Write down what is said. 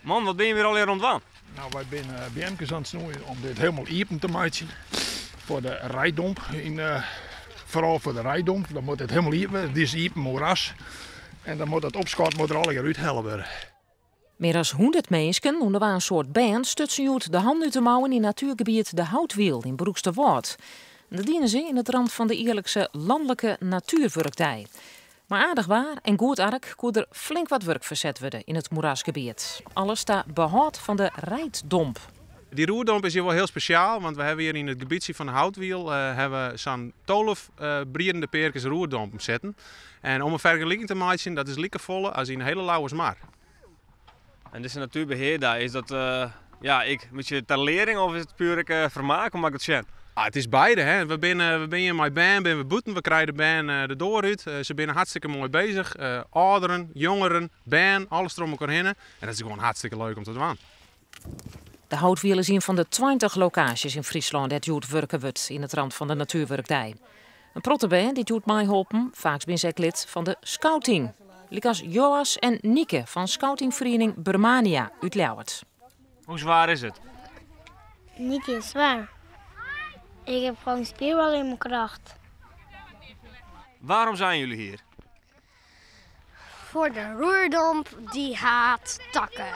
Man, wat ben je weer alweer rondwaan? Nou, wij zijn BM'kes aan het snoeien om dit helemaal open te maken. Voor de rijdomp. Vooral voor de rijdomp. Dan moet het helemaal open. Dit is open moeras. En dan moet het opschot er alle keer uithelpen worden. Meer dan 100 mensen, onder een soort band, stutsen uit de hand uit de mouwen in natuurgebied De Houtwiel in Broeksterwoud. Dat dienen ze in het rand van de eerlijkse landelijke natuurwerktij. Maar aardig waar en goed ark kon er flink wat werk verzet worden in het moerasgebied. Alles staat behoud van de rijdomp. Die roerdomp is hier wel heel speciaal, want we hebben hier in het gebiedje van de Houtwiel hebben zo'n 12 briedende perkens roerdomp zetten. En om een vergelijking te maken, dat is lieke volle als in een hele lauwe maar. En dus een natuurbeheer daar, is dat met je ter lering of is het puur vermaak, omdat ik het ken? Het is beide. Hè. We zijn hier met band, we boeten, we krijgen de band de door uit. Ze zijn hartstikke mooi bezig. Ouderen, jongeren, band, alles erom elkaar heen. En dat is gewoon hartstikke leuk om te doen. De Houtwiel is een van de 20 locaties in Friesland dat joet werken wordt in het rand van de natuurwerktij. Een prottenband die joet mij helpen, vaak ben zij lid van de scouting. Likas Joas en Nieke van scoutingvereniging Burmania uit Leeuwarden. Hoe zwaar is het? Niet heel zwaar. Ik heb gewoon spierballen in mijn kracht. Waarom zijn jullie hier? Voor de roerdomp die haat takken.